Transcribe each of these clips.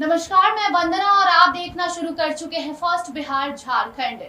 नमस्कार, मैं वंदना और आप देखना शुरू कर चुके हैं फर्स्ट बिहार झारखंड।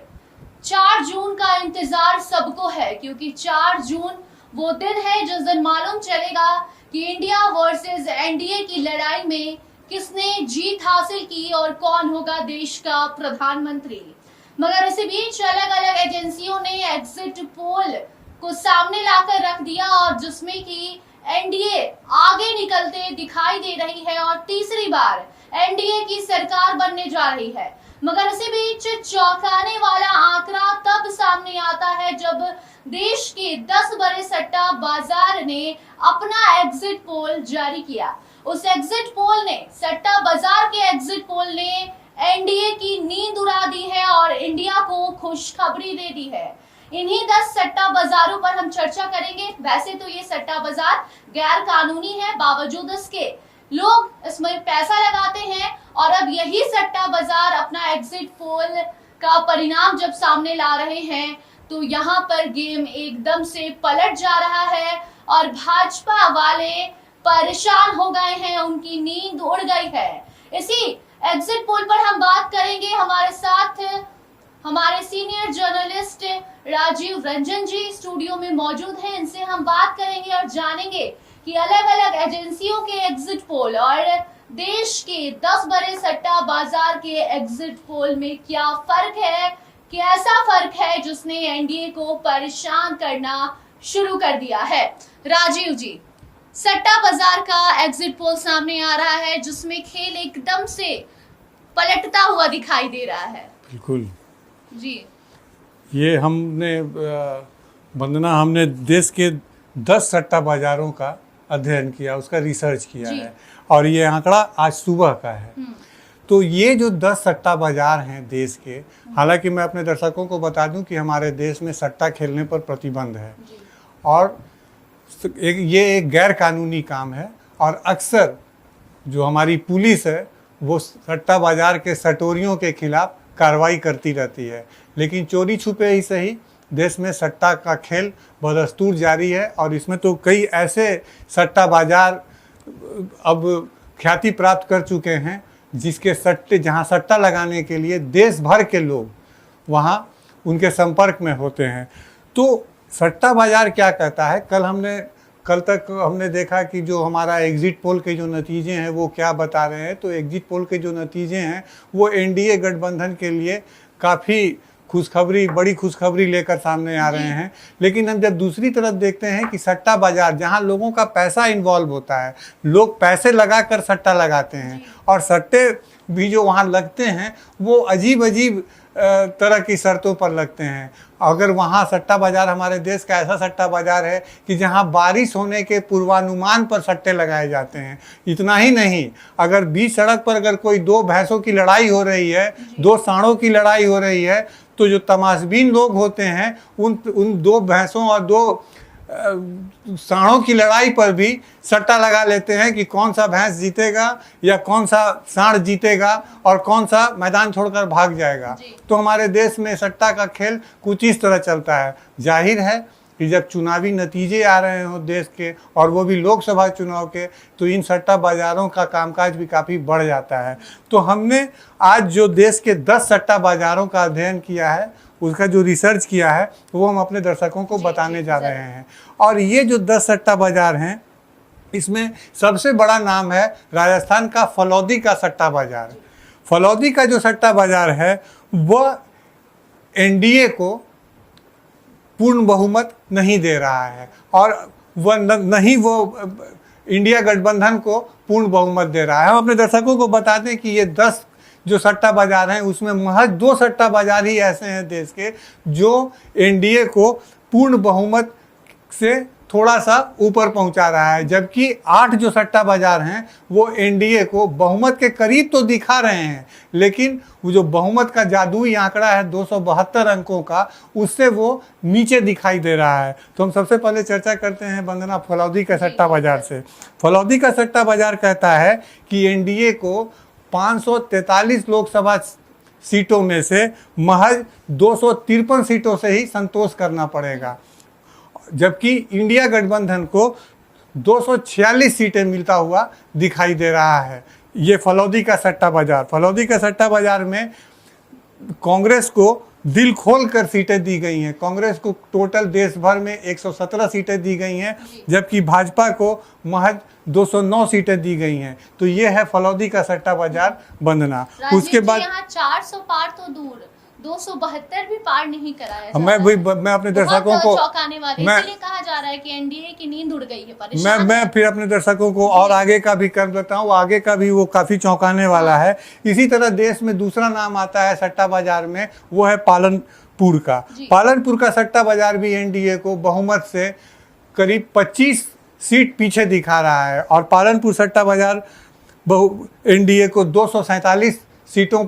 4 जून का इंतजार सबको है क्योंकि 4 जून वो दिन है जिस दिन मालूम चलेगा कि इंडिया वर्सेस एनडीए की लड़ाई में किसने जीत हासिल की और कौन होगा देश का प्रधानमंत्री। मगर इसी बीच अलग अलग एजेंसियों ने एग्जिट पोल को सामने लाकर रख दिया और जिसमें कि एनडीए आगे निकलते दिखाई दे रही है और तीसरी बार एनडीए की सरकार बनने जा रही है। मगर इसी बीच चौंकाने वाला आंकड़ा तब सामने आता है जब देश के 10 बड़े सट्टा बाजार ने अपना एग्जिट पोल जारी किया। उस एग्जिट पोल ने सट्टा बाजार के एग्जिट पोल ने एनडीए की नींद उड़ा दी है और इंडिया को खुशखबरी दे दी है। इन्हीं 10 सट्टा बाजारों पर हम चर्चा करेंगे। वैसे तो ये सट्टा बाजार गैर कानूनी है, बावजूद इसके लोग इसमें पैसा लगाते हैं और अब यही सट्टा बाजार अपना एग्जिट पोल का परिणाम जब सामने ला रहे हैं तो यहाँ पर गेम एकदम से पलट जा रहा है और भाजपा वाले परेशान हो गए हैं, उनकी नींद उड़ गई है। इसी एग्जिट पोल पर हम बात करेंगे। हमारे साथ हमारे सीनियर जर्नलिस्ट राजीव रंजन जी स्टूडियो में मौजूद हैं। इनसे हम बात करेंगे और जानेंगे कि अलग अलग एजेंसियों के एग्जिट पोल और देश के 10 बड़े सट्टा बाजार के एग्जिट पोल में क्या फर्क है, कैसा फर्क है जिसने एनडीए को परेशान करना शुरू कर दिया है। राजीव जी, सट्टा बाजार का एग्जिट पोल सामने आ रहा है जिसमें खेल एकदम से पलटता हुआ दिखाई दे रहा है। बिल्कुल जी, ये हमने देश के 10 सट्टा बाजारों का अध्ययन किया, उसका रिसर्च किया है और ये आंकड़ा आज सुबह का है। तो ये जो 10 सट्टा बाजार हैं देश के, हालांकि मैं अपने दर्शकों को बता दूं कि हमारे देश में सट्टा खेलने पर प्रतिबंध है और ये एक गैर कानूनी काम है और अक्सर जो हमारी पुलिस है वो सट्टा बाजार के सटोरियों के खिलाफ कार्रवाई करती रहती है, लेकिन चोरी छुपे ही सही देश में सट्टा का खेल बदस्तूर जारी है और इसमें तो कई ऐसे सट्टा बाजार अब ख्याति प्राप्त कर चुके हैं जिसके सट्टे जहां सट्टा लगाने के लिए देश भर के लोग वहां उनके संपर्क में होते हैं। तो सट्टा बाजार क्या कहता है, कल तक हमने देखा कि जो हमारा एग्जिट पोल के जो नतीजे हैं वो क्या बता रहे हैं। तो एग्जिट पोल के जो नतीजे हैं वो एनडीए गठबंधन के लिए काफ़ी बड़ी खुशखबरी लेकर सामने आ रहे हैं। लेकिन हम जब दूसरी तरफ देखते हैं कि सट्टा बाजार जहां लोगों का पैसा इन्वॉल्व होता है, लोग पैसे लगाकर सट्टा लगाते हैं और सट्टे भी जो वहां लगते हैं वो अजीब अजीब तरह की शर्तों पर लगते हैं। अगर वहाँ सट्टा बाजार हमारे देश का ऐसा सट्टा बाजार है कि जहाँ बारिश होने के पूर्वानुमान पर सट्टे लगाए जाते हैं। इतना ही नहीं, अगर बीच सड़क पर अगर कोई 2 भैंसों की लड़ाई हो रही है, 2 सांडों की लड़ाई हो रही है, तो जो तमाशबीन लोग होते हैं उन 2 भैंसों और 2 सांडों की लड़ाई पर भी सट्टा लगा लेते हैं कि कौन सा भैंस जीतेगा या कौन सा सांड जीतेगा और कौन सा मैदान छोड़कर भाग जाएगा। तो हमारे देश में सट्टा का खेल कुछ इस तरह चलता है। जाहिर है कि जब चुनावी नतीजे आ रहे हों देश के और वो भी लोकसभा चुनाव के, तो इन सट्टा बाजारों का कामकाज भी काफ़ी बढ़ जाता है। तो हमने आज जो देश के 10 सट्टा बाजारों का अध्ययन किया है, उसका जो रिसर्च किया है वो हम अपने दर्शकों को बताने जा रहे हैं। और ये जो 10 सट्टा बाजार हैं इसमें सबसे बड़ा नाम है राजस्थान का फलौदी का सट्टा बाजार। फलौदी का जो सट्टा बाजार है वह एनडीए को पूर्ण बहुमत नहीं दे रहा है और वह नहीं वो इंडिया गठबंधन को पूर्ण बहुमत दे रहा है। हम अपने दर्शकों को बता दें कि ये 10 जो सट्टा बाजार हैं उसमें महज 2 सट्टा बाजार ही ऐसे हैं देश के जो एनडीए को पूर्ण बहुमत से थोड़ा सा ऊपर पहुंचा रहा है, जबकि 8 जो सट्टा बाजार हैं वो एनडीए को बहुमत के करीब तो दिखा रहे हैं, लेकिन वो जो बहुमत का जादुई आंकड़ा है 272 अंकों का, उससे वो नीचे दिखाई दे रहा है। तो हम सबसे पहले चर्चा करते हैं वंदना फलौदी का सट्टा बाजार से। फलौदी का सट्टा बाजार कहता है कि एनडीए को 543 लोकसभा सीटों में से महज 253 सीटों से ही संतोष करना पड़ेगा, जबकि इंडिया गठबंधन को 246 सीटें मिलता हुआ दिखाई दे रहा है। ये फलौदी का सट्टा बाजार, फलौदी का सट्टा बाजार में कांग्रेस को दिल खोल कर सीटें दी गई हैं। कांग्रेस को टोटल देश भर में 117 सीटें दी गई हैं, जबकि भाजपा को महज 209 सीटें दी गई हैं। तो ये है फलौदी का सट्टा बाजार बंदना। उसके बाद 400 पार तो दूर, 272 भी पार नहीं कराया। मैं अपने दर्शकों को चौंकाने वाले, इसीलिए कहा जा रहा है कि एनडीए की नींद उड़ गई है। मैं फिर अपने दर्शकों को और आगे का भी कर देता हूँ, आगे का भी वो काफी चौंकाने वाला है। इसी तरह देश में दूसरा नाम आता है सट्टा बाजार में, वो है पालनपुर का। पालनपुर का सट्टा बाजार भी एनडीए को बहुमत से करीब 25 सीट पीछे दिखा रहा है, और पालनपुर सट्टा बाजार एनडीए को 247 सीटों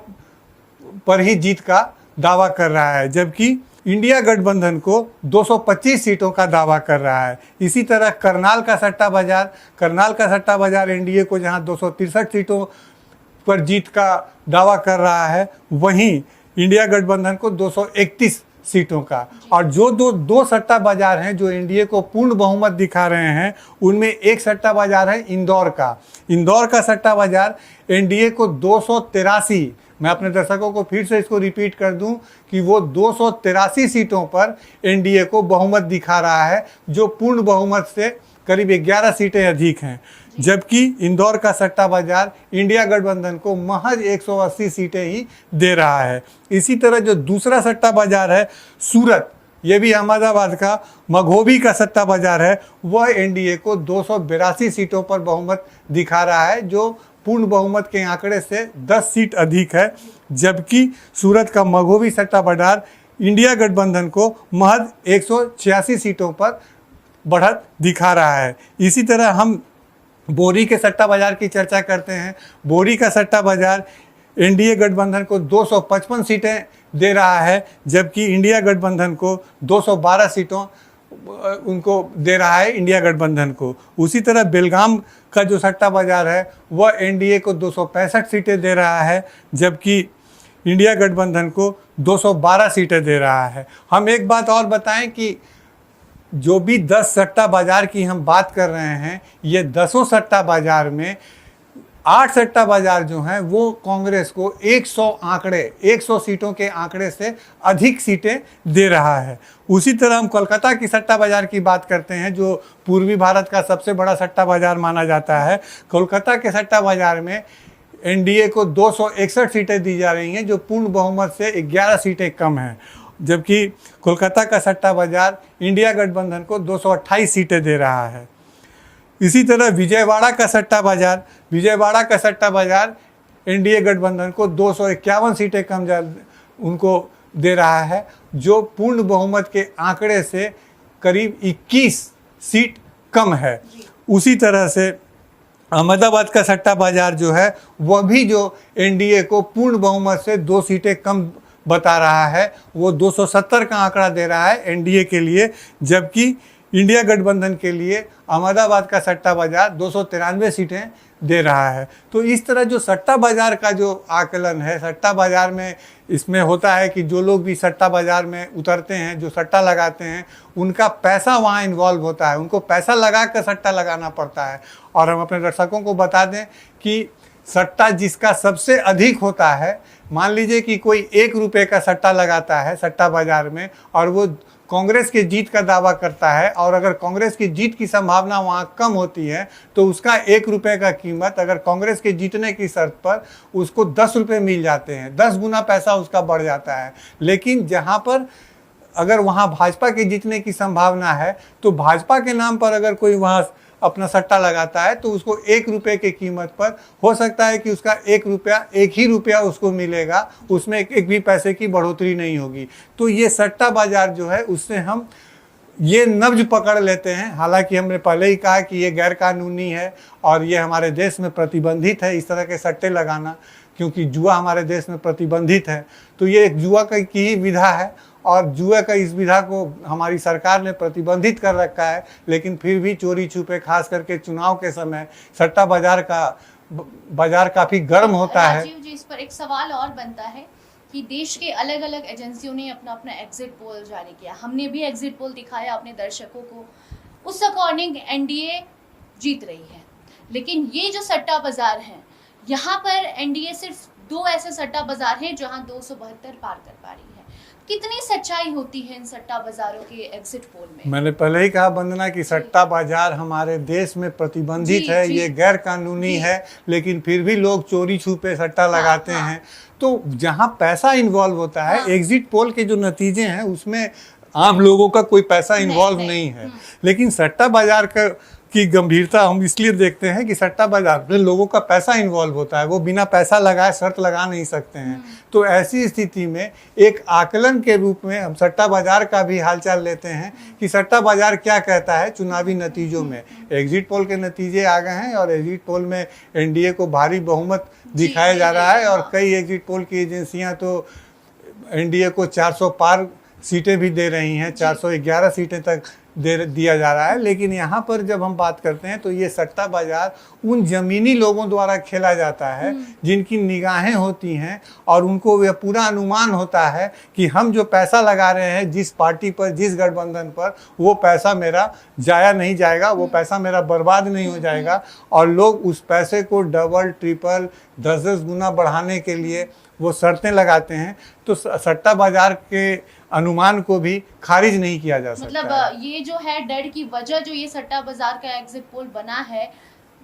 पर ही जीत का दावा कर रहा है, जबकि इंडिया गठबंधन को 225 सीटों का दावा कर रहा है। इसी तरह करनाल का सट्टा बाजार एनडीए को जहां 263 सीटों पर जीत का दावा कर रहा है, वहीं इंडिया गठबंधन को 231 सीटों का। और जो दो सट्टा बाजार हैं जो एनडीए को पूर्ण बहुमत दिखा रहे हैं, उनमें एक सट्टा बाजार है इंदौर का सट्टा बाजार एनडीए को 283, मैं अपने दर्शकों को फिर से इसको रिपीट कर दूं कि वो 283 सीटों पर एनडीए को बहुमत दिखा रहा है, जो पूर्ण बहुमत से करीब 11 सीटें अधिक हैं। जबकि इंदौर का सट्टा बाजार इंडिया गठबंधन को महज 180 सीटें ही दे रहा है। इसी तरह जो दूसरा सट्टा बाजार है सूरत, ये भी अहमदाबाद का मघोबी का सट्टा बाजार है, वह एनडीए को 282 सीटों पर बहुमत दिखा रहा है, जो पूर्ण बहुमत के आंकड़े से 10 सीट अधिक है। जबकि सूरत का मघोबी सट्टा बाजार इंडिया गठबंधन को महज 186 सीटों पर बढ़त दिखा रहा है। इसी तरह हम बोरी के सट्टा बाजार की चर्चा करते हैं। बोरी का सट्टा बाजार एनडीए गठबंधन को 255 सीटें दे रहा है, जबकि इंडिया गठबंधन को 212 सीटों उनको दे रहा है इंडिया गठबंधन को। उसी तरह बेलगाम का जो सट्टा बाजार है वह एनडीए को 265 सीटें दे रहा है, जबकि इंडिया गठबंधन को 212 सीटें दे रहा है। हम एक बात और बताएं कि जो भी 10 सट्टा बाजार की हम बात कर रहे हैं, ये 10 सट्टा बाजार में 8 सट्टा बाजार जो हैं वो कांग्रेस को 100 सीटों के आंकड़े से अधिक सीटें दे रहा है। उसी तरह हम कोलकाता की सट्टा बाजार की बात करते हैं, जो पूर्वी भारत का सबसे बड़ा सट्टा बाजार माना जाता है। कोलकाता के सट्टा बाजार में एनडीए को 261 सीटें दी जा रही हैं, जो पूर्ण बहुमत से 11 सीटें कम हैं, जबकि कोलकाता का सट्टा बाजार इंडिया गठबंधन को 228 सीटें दे रहा है। इसी तरह विजयवाड़ा का सट्टा बाजार एनडीए गठबंधन को 251 सीटें कम उनको दे रहा है, जो पूर्ण बहुमत के आंकड़े से करीब 21 सीट कम है। उसी तरह से अहमदाबाद का सट्टा बाजार जो है वह भी जो एनडीए को पूर्ण बहुमत से 2 सीटें कम बता रहा है, वो 270 का आंकड़ा दे रहा है एनडीए के लिए, जबकि इंडिया गठबंधन के लिए अहमदाबाद का सट्टा बाजार 293 सीटें दे रहा है। तो इस तरह जो सट्टा बाजार का जो आकलन है, सट्टा बाजार में इसमें होता है कि जो लोग भी सट्टा बाजार में उतरते हैं, जो सट्टा लगाते हैं, उनका पैसा वहाँ इन्वॉल्व होता है, उनको पैसा लगा कर सट्टा लगाना पड़ता है। और हम अपने दर्शकों को बता दें कि सट्टा जिसका सबसे अधिक होता है, मान लीजिए कि कोई 1 रुपये का सट्टा लगाता है सट्टा बाजार में और वो कांग्रेस के जीत का दावा करता है, और अगर कांग्रेस की जीत की संभावना वहाँ कम होती है तो उसका 1 रुपये का कीमत अगर कांग्रेस के जीतने की शर्त पर उसको 10 रुपये मिल जाते हैं, 10 गुना पैसा उसका बढ़ जाता है। लेकिन जहाँ पर अगर वहाँ भाजपा के जीतने की संभावना है तो भाजपा के नाम पर अगर कोई वहाँ अपना सट्टा लगाता है तो उसको 1 रुपये की कीमत पर हो सकता है कि उसका 1 ही रुपया उसको मिलेगा, उसमें एक भी पैसे की बढ़ोतरी नहीं होगी। तो ये सट्टा बाजार जो है उससे हम ये नब्ज पकड़ लेते हैं। हालांकि हमने पहले ही कहा कि ये गैर कानूनी है और ये हमारे देश में प्रतिबंधित है इस तरह के सट्टे लगाना, क्योंकि जुआ हमारे देश में प्रतिबंधित है। तो ये एक जुआ की ही विधा है और जुए का इस विधा को हमारी सरकार ने प्रतिबंधित कर रखा है, लेकिन फिर भी चोरी छुपे खास करके चुनाव के समय सट्टा बाजार काफ़ी गर्म होता है। राजीव जी, इस पर एक सवाल और बनता है कि देश के अलग अलग एजेंसियों ने अपना अपना एग्जिट पोल जारी किया, हमने भी एग्जिट पोल दिखाया अपने दर्शकों को, उस अकॉर्डिंग एनडीए जीत रही है। लेकिन ये जो सट्टा बाजार है यहाँ पर एनडीए सिर्फ 2 ऐसे सट्टा बाजार हैं जहां 272 पार कर पा रही है। कितनी सच्चाई होती है इन सट्टा बाजारों के एग्जिट पोल में? मैंने पहले ही कहा वंदना कि सट्टा बाजार हमारे देश में प्रतिबंधित है, ये गैर कानूनी है, लेकिन फिर भी लोग चोरी छुपे सट्टा लगाते हैं। तो जहां पैसा इन्वॉल्व होता है, एग्जिट पोल के जो नतीजे हैं उसमें आम लोगों का कोई पैसा इन्वॉल्व नहीं है। लेकिन सट्टा बाजार की गंभीरता हम इसलिए देखते हैं कि सट्टा बाजार में लोगों का पैसा इन्वॉल्व होता है, वो बिना पैसा लगाए शर्त लगा नहीं सकते हैं। तो ऐसी स्थिति में एक आकलन के रूप में हम सट्टा बाजार का भी हालचाल लेते हैं कि सट्टा बाजार क्या कहता है चुनावी नतीजों में। एग्जिट पोल के नतीजे आ गए हैं और एग्जिट पोल में एनडीए को भारी बहुमत दिखाया जा रहा है और कई एग्जिट पोल की एजेंसियां तो एनडीए को 400 पार सीटें भी दे रही हैं, 411 सीटें तक दिया जा रहा है। लेकिन यहाँ पर जब हम बात करते हैं तो ये सट्टा बाजार उन जमीनी लोगों द्वारा खेला जाता है जिनकी निगाहें होती हैं और उनको यह पूरा अनुमान होता है कि हम जो पैसा लगा रहे हैं जिस पार्टी पर, जिस गठबंधन पर, वो पैसा मेरा जाया नहीं जाएगा, वो पैसा मेरा बर्बाद नहीं हो जाएगा। और लोग उस पैसे को डबल, ट्रिपल, 10-10 गुना बढ़ाने के लिए वो शर्तें लगाते हैं। तो सट्टा बाजार के अनुमान को भी खारिज नहीं किया जा सकता। मतलब ये जो है डर की वजह, जो ये सट्टा बाजार का एग्जिट पोल बना है,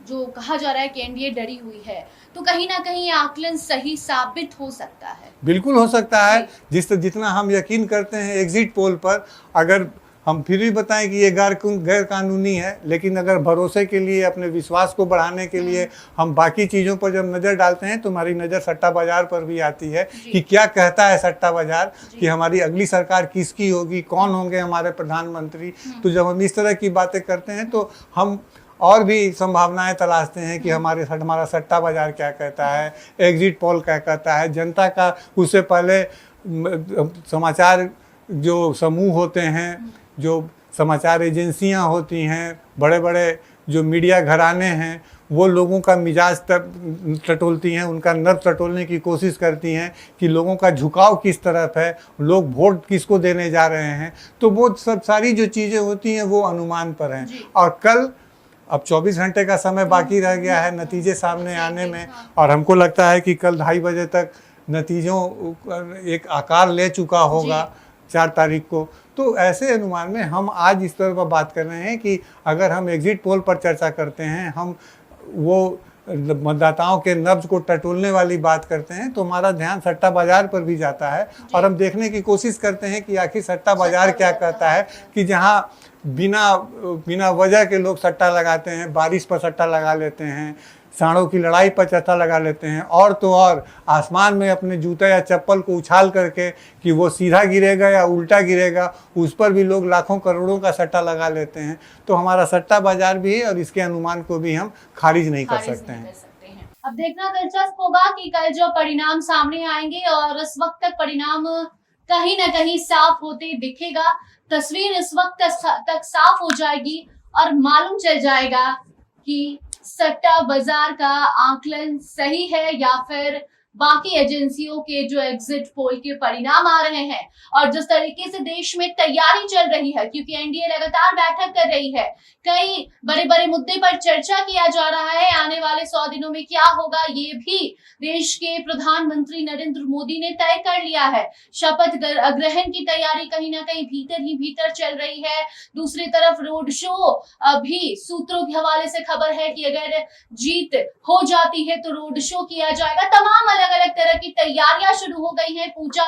जो कहा जा रहा है कि एनडीए डरी हुई है, तो कहीं ना कहीं ये आकलन सही साबित हो सकता है। बिल्कुल हो सकता है। जितना हम यकीन करते हैं एग्जिट पोल पर, अगर हम फिर भी बताएं कि ये गैर कानूनी है, लेकिन अगर भरोसे के लिए, अपने विश्वास को बढ़ाने के लिए हम बाकी चीज़ों पर जब नज़र डालते हैं तो हमारी नज़र सट्टा बाजार पर भी आती है कि क्या कहता है सट्टा बाजार, कि हमारी अगली सरकार किसकी होगी, कौन होंगे हमारे प्रधानमंत्री। तो जब हम इस तरह की बातें करते हैं तो हम और भी संभावनाएं तलाशते हैं कि हमारा सट्टा बाजार क्या कहता है, एग्जिट पोल क्या कहता है, जनता का उससे पहले समाचार जो समूह होते हैं, जो समाचार एजेंसियां होती हैं, बड़े बड़े जो मीडिया घराने हैं, वो लोगों का मिजाज टटोलती हैं, उनका नर्व टटोलने की कोशिश करती हैं कि लोगों का झुकाव किस तरफ है, लोग वोट किसको देने जा रहे हैं। तो वो सब सारी जो चीज़ें होती हैं वो अनुमान पर हैं। और कल अब 24 घंटे का समय बाकी रह गया है नतीजे सामने आने में, और हमको लगता है कि कल 2:30 बजे तक नतीजों एक आकार ले चुका होगा 4 तारीख को। तो ऐसे अनुमान में हम आज इस तरह पर बात कर रहे हैं कि अगर हम एग्जिट पोल पर चर्चा करते हैं, हम वो मतदाताओं के नब्ज को टटोलने वाली बात करते हैं, तो हमारा ध्यान सट्टा बाजार पर भी जाता है और हम देखने की कोशिश करते हैं कि आखिर सट्टा बाजार क्या कहता है। कि जहां बिना वजह के लोग सट्टा लगाते हैं, बारिश पर सट्टा लगा लेते हैं, सांडों की लड़ाई पर सट्टा लगा लेते हैं, और तो और आसमान में अपने जूता या चप्पल को उछाल करके कि वो सीधा गिरेगा या उल्टा गिरेगा, उस पर भी लोग लाखों करोड़ों का सट्टा लगा लेते हैं। तो हमारा सट्टा बाजार भी है और इसके अनुमान को भी हम खारिज नहीं कर सकते हैं। अब देखना दिलचस्प होगा कि कल जो परिणाम सामने आएंगे, और इस वक्त तक परिणाम कहीं ना कहीं साफ होते दिखेगा। तस्वीर इस वक्त तक साफ हो जाएगी और मालूम चल जाएगा कि सट्टा बाजार का आकलन सही है या फिर बाकी एजेंसियों के जो एग्जिट पोल के परिणाम आ रहे हैं। और जिस तरीके से देश में तैयारी चल रही है, क्योंकि एनडीए लगातार बैठक कर रही है, कई बड़े बड़े मुद्दे पर चर्चा किया जा रहा है। आने वाले 100 दिनों में क्या होगा, ये भी देश के प्रधानमंत्री नरेंद्र मोदी ने तय कर लिया है। शपथ ग्रहण की तैयारी कहीं ना कहीं भीतर ही भीतर चल रही है। दूसरी तरफ रोड शो भी, सूत्रों के हवाले से खबर है कि अगर जीत हो जाती है तो रोड शो किया जाएगा। तमाम अलग अलग तरह की तैयारियां शुरू हो गई हैं, पूजा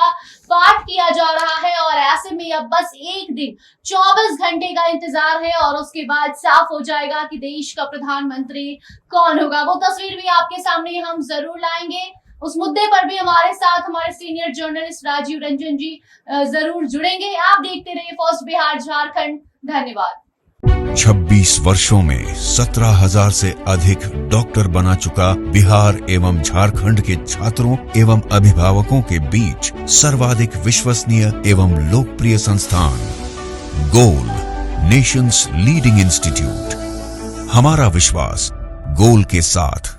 पाठ किया जा रहा है, और ऐसे में अब बस एक दिन 24 घंटे का इंतजार है और उसके बाद साफ हो जाएगा कि देश का प्रधानमंत्री कौन होगा। वो तस्वीर भी आपके सामने हम जरूर लाएंगे। उस मुद्दे पर भी हमारे साथ हमारे सीनियर जर्नलिस्ट राजीव रंजन जी जरूर जुड़ेंगे। आप देखते रहिए फर्स्ट बिहार झारखंड। धन्यवाद। 26 वर्षों में 17,000 से अधिक डॉक्टर बना चुका बिहार एवं झारखंड के छात्रों एवं अभिभावकों के बीच सर्वाधिक विश्वसनीय एवं लोकप्रिय संस्थान गोल, नेशंस लीडिंग इंस्टीट्यूट। हमारा विश्वास गोल के साथ।